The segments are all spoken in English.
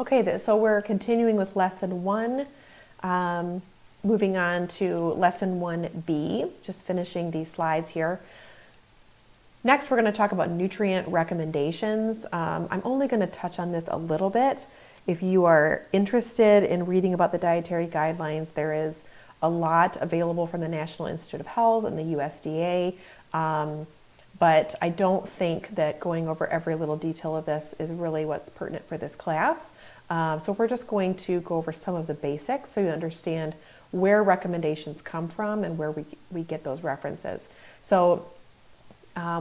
Okay, so we're continuing with lesson 1, moving on to lesson 1B, just finishing these slides here. Next, we're going to talk about nutrient recommendations. I'm only going to touch on this a little bit. If you are interested in reading about the dietary guidelines, there is a lot available from the National Institute of Health and the USDA. But I don't think that going over every little detail of this is really what's pertinent for this class. So we're just going to go over some of the basics so you understand where recommendations come from and where we get those references. So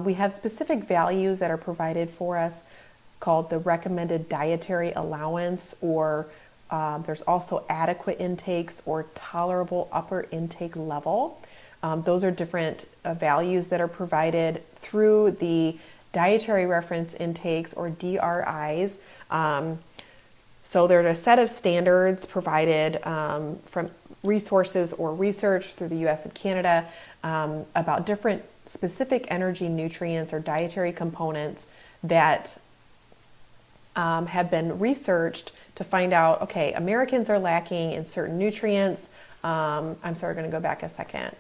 we have specific values that are provided for us called the recommended dietary allowance, or there's also adequate intakes or tolerable upper intake level. Those are different values that are provided through the dietary reference intakes, or DRIs. So there's a set of standards provided from resources or research through the US and Canada about different specific energy nutrients or dietary components that have been researched to find out, okay, Americans are lacking in certain nutrients. I'm sorry, we're going to go back a second.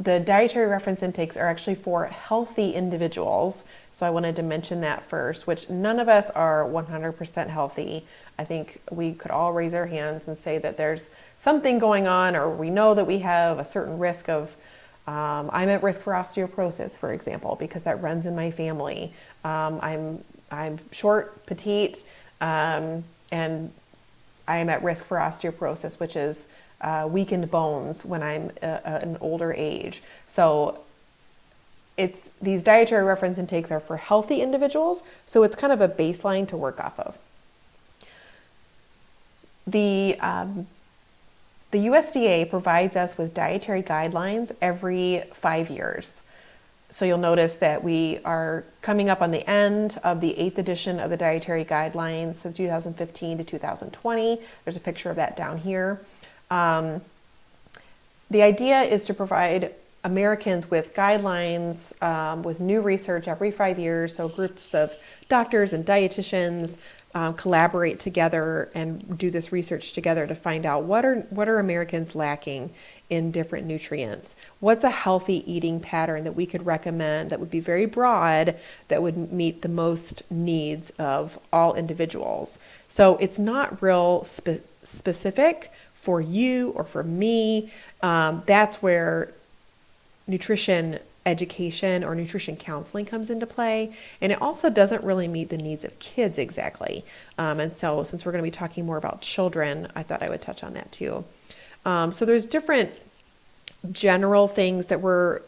The dietary reference intakes are actually for healthy individuals. So I wanted to mention that first, which none of us are 100% healthy. I think we could all raise our hands and say that there's something going on, or we know that we have a certain risk of, I'm at risk for osteoporosis, for example, because that runs in my family. I'm short, petite, and I am at risk for osteoporosis, which is weakened bones when I'm an older age. So these dietary reference intakes are for healthy individuals, so it's kind of a baseline to work off of. The USDA provides us with dietary guidelines every 5 years. So you'll notice that we are coming up on the end of the 8th edition of the dietary guidelines, so 2015 to 2020. There's a picture of that down here. The idea is to provide Americans with guidelines with new research every 5 years. So groups of doctors and dietitians collaborate together and do this research together to find out what are Americans lacking in different nutrients. What's a healthy eating pattern that we could recommend that would be very broad, that would meet the most needs of all individuals. So it's not real specific for you or for me. That's where nutrition education or nutrition counseling comes into play. And it also doesn't really meet the needs of kids exactly. And so since we're going to be talking more about children, I thought I would touch on that too. So there's different general things that we're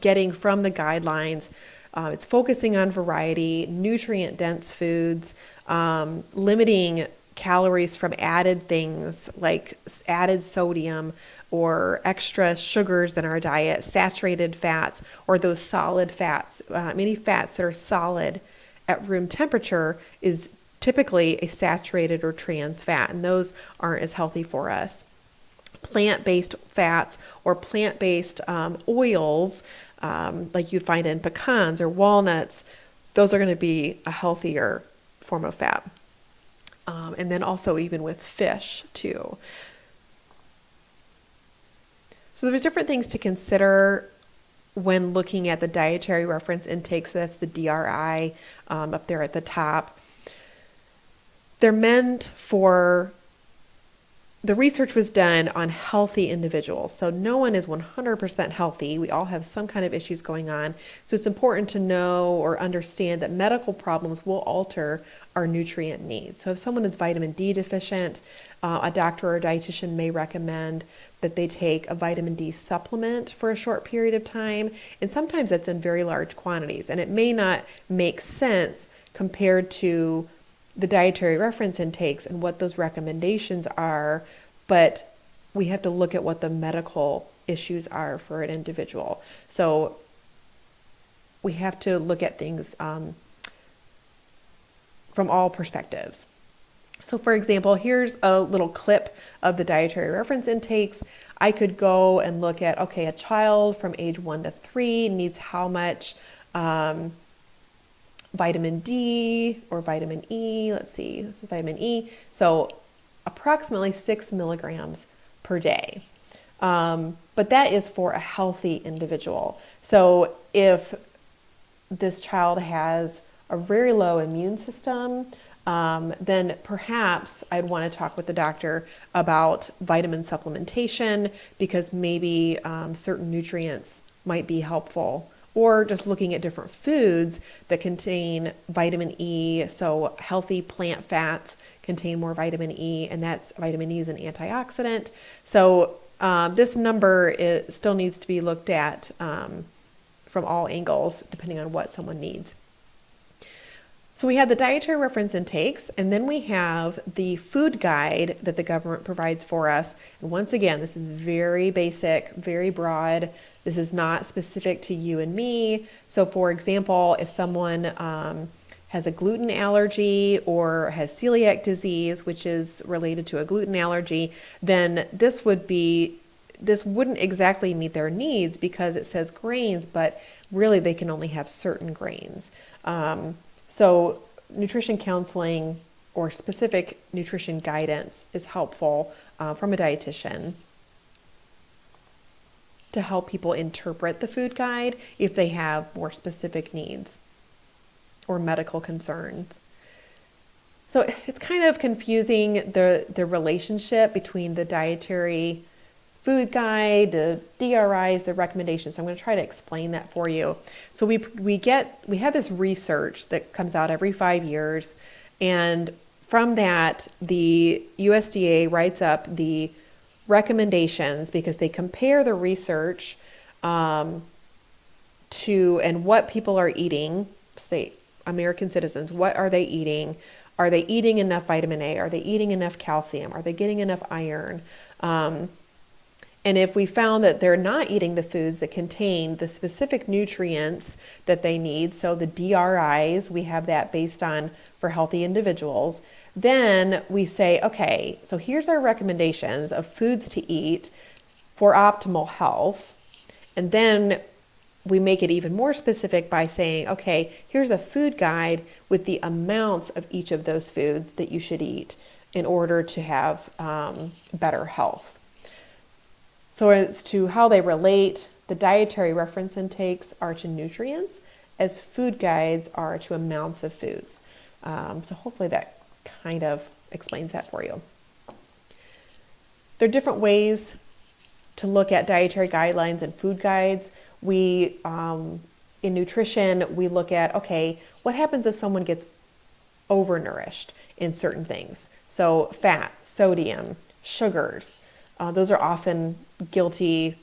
getting from the guidelines. It's focusing on variety, nutrient dense foods, limiting calories from added things like added sodium or extra sugars in our diet, saturated fats, or those solid fats. Many fats that are solid at room temperature is typically a saturated or trans fat, and those aren't as healthy for us. Plant-based fats or plant-based oils, like you'd find in pecans or walnuts, those are going to be a healthier form of fat. And then also even with fish too. So there's different things to consider when looking at the dietary reference intake. So that's the DRI up there at the top. They're meant for, the research was done on healthy individuals. So no one is 100% healthy. We all have some kind of issues going on. So it's important to know or understand that medical problems will alter our nutrient needs. So if someone is vitamin D deficient, a doctor or a dietitian may recommend that they take a vitamin D supplement for a short period of time. And sometimes that's in very large quantities. And it may not make sense compared to the dietary reference intakes and what those recommendations are, but we have to look at what the medical issues are for an individual. So we have to look at things from all perspectives. So for example, here's a little clip of the dietary reference intakes. I could go and look at, okay, a child from age 1 to 3 needs how much vitamin D or vitamin E. Let's see, this is vitamin E. So approximately 6 milligrams per day. But that is for a healthy individual. So if this child has a very low immune system, then perhaps I'd want to talk with the doctor about vitamin supplementation, because maybe certain nutrients might be helpful, or just looking at different foods that contain vitamin E. So healthy plant fats contain more vitamin E, and vitamin E is an antioxidant. So this number still needs to be looked at from all angles, depending on what someone needs. So we have the dietary reference intakes, and then we have the food guide that the government provides for us. And once again, this is very basic, very broad. This is not specific to you and me. So for example, if someone has a gluten allergy or has celiac disease, which is related to a gluten allergy, then this wouldn't exactly meet their needs, because it says grains, but really they can only have certain grains. So nutrition counseling or specific nutrition guidance is helpful from a dietitian to help people interpret the food guide if they have more specific needs or medical concerns. So it's kind of confusing, the relationship between the dietary food guide, the DRIs, the recommendations. So I'm going to try to explain that for you. So we have this research that comes out every 5 years, and from that, the USDA writes up the recommendations, because they compare the research to and what people are eating. Say American citizens, what are they eating? Are they eating enough vitamin A? Are they eating enough calcium? Are they getting enough iron? And if we found that they're not eating the foods that contain the specific nutrients that they need, so the DRIs, we have that based on for healthy individuals, then we say, okay, so here's our recommendations of foods to eat for optimal health. And then we make it even more specific by saying, okay, here's a food guide with the amounts of each of those foods that you should eat in order to have better health. So as to how they relate, the dietary reference intakes are to nutrients, as food guides are to amounts of foods. So hopefully that kind of explains that for you. There are different ways to look at dietary guidelines and food guides. In nutrition, we look at, okay, what happens if someone gets overnourished in certain things? So fat, sodium, sugars, those are often guilty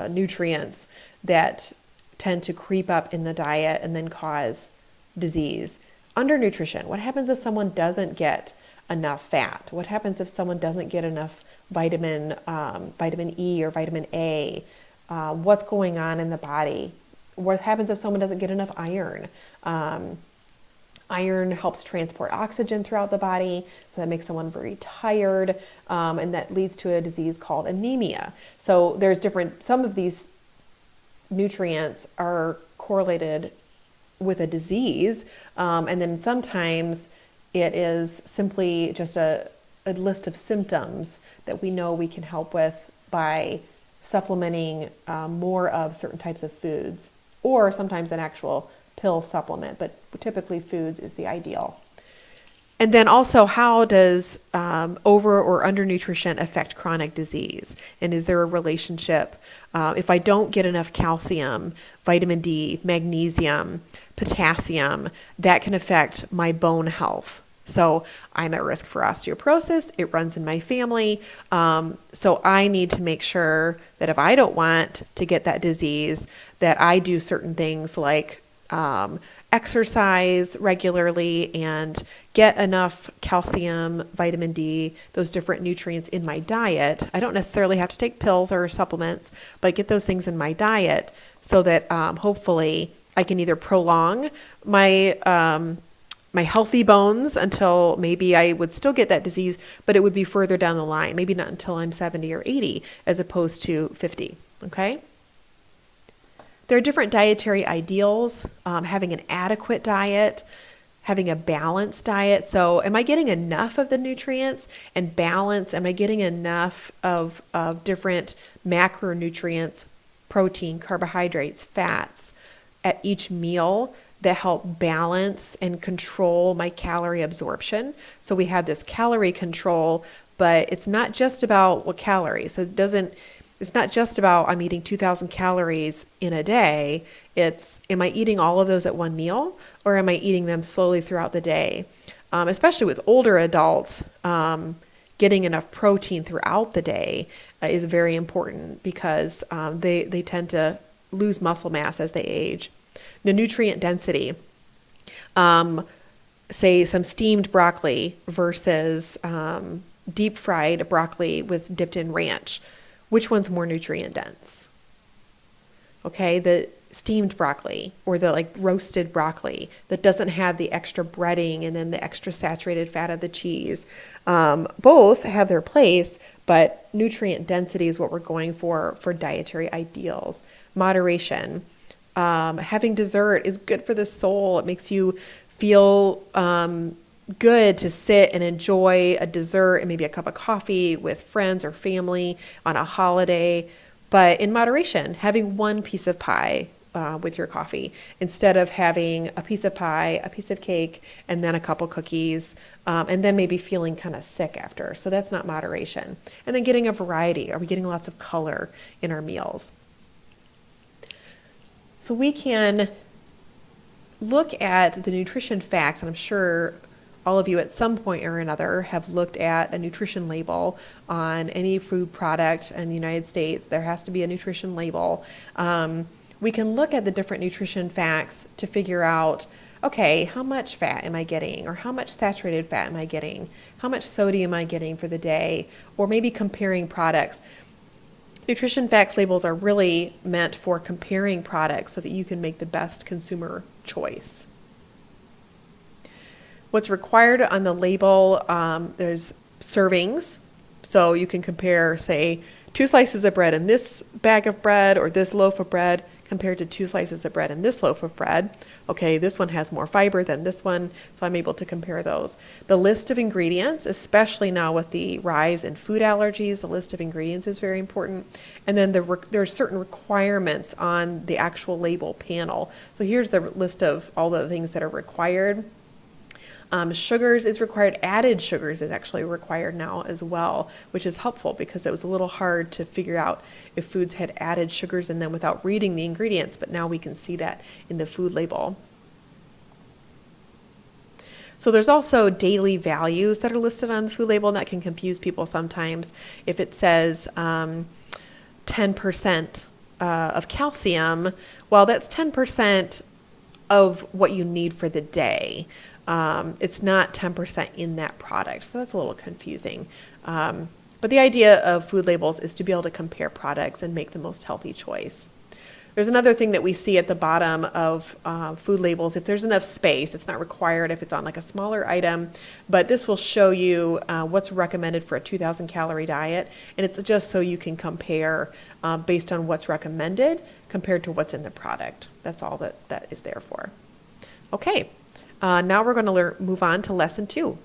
nutrients that tend to creep up in the diet and then cause disease. Undernutrition, what happens if someone doesn't get enough fat? What happens if someone doesn't get enough vitamin E or vitamin A? What's going on in the body? What happens if someone doesn't get enough iron? Iron helps transport oxygen throughout the body, so that makes someone very tired, and that leads to a disease called anemia. So there's some of these nutrients are correlated with a disease, and then sometimes it is simply just a list of symptoms that we know we can help with by supplementing more of certain types of foods, or sometimes an actual pill supplement, but typically foods is the ideal. And then also, how does over or undernutrition affect chronic disease? And is there a relationship? If I don't get enough calcium, vitamin D, magnesium, potassium, that can affect my bone health. So I'm at risk for osteoporosis. It runs in my family. So I need to make sure that if I don't want to get that disease, that I do certain things like exercise regularly and get enough calcium, vitamin D, those different nutrients in my diet. I don't necessarily have to take pills or supplements, but get those things in my diet so that hopefully I can either prolong my my healthy bones until maybe I would still get that disease, but it would be further down the line, maybe not until I'm 70 or 80 as opposed to 50, okay? There are different dietary ideals, having an adequate diet, having a balanced diet. So am I getting enough of the nutrients and balance? Am I getting enough of different macronutrients, protein, carbohydrates, fats at each meal that help balance and control my calorie absorption? So we have this calorie control, but it's not just about what calories. So it's not just about I'm eating 2,000 calories in a day. It's, am I eating all of those at one meal, or am I eating them slowly throughout the day? Especially with older adults, getting enough protein throughout the day is very important because they tend to lose muscle mass as they age. The nutrient density, say some steamed broccoli versus deep fried broccoli with dipped in ranch. Which one's more nutrient dense? Okay, the steamed broccoli or the like roasted broccoli that doesn't have the extra breading and then the extra saturated fat of the cheese. Both have their place, but nutrient density is what we're going for dietary ideals. Moderation. Having dessert is good for the soul. It makes you feel good to sit and enjoy a dessert and maybe a cup of coffee with friends or family on a holiday. But in moderation, having one piece of pie with your coffee instead of having a piece of pie, a piece of cake, and then a couple cookies, and then maybe feeling kind of sick after. So that's not moderation. And then getting a variety. Are we getting lots of color in our meals? So we can look at the nutrition facts, and I'm sure all of you at some point or another have looked at a nutrition label on any food product in the United States. There has to be a nutrition label. We can look at the different nutrition facts to figure out, okay, how much fat am I getting? Or how much saturated fat am I getting? How much sodium am I getting for the day? Or maybe comparing products. Nutrition facts labels are really meant for comparing products so that you can make the best consumer choice. What's required on the label, there's servings. So you can compare, say, 2 slices of bread in this bag of bread or this loaf of bread compared to 2 slices of bread in this loaf of bread. Okay, this one has more fiber than this one, so I'm able to compare those. The list of ingredients, especially now with the rise in food allergies, the list of ingredients is very important. And then there are certain requirements on the actual label panel. So here's the list of all the things that are required. Sugars is required. Added sugars is actually required now as well, which is helpful because it was a little hard to figure out if foods had added sugars in them without reading the ingredients, but now we can see that in the food label. So there's also daily values that are listed on the food label, and that can confuse people sometimes. If it says 10% of calcium, well, that's 10% of what you need for the day. It's not 10% in that product, so that's a little confusing. But the idea of food labels is to be able to compare products and make the most healthy choice. There's another thing that we see at the bottom of food labels. If there's enough space, it's not required if it's on like a smaller item, but this will show you what's recommended for a 2,000 calorie diet, and it's just so you can compare based on what's recommended compared to what's in the product. That's all that is there for. Okay. Now we're going to move on to lesson 2.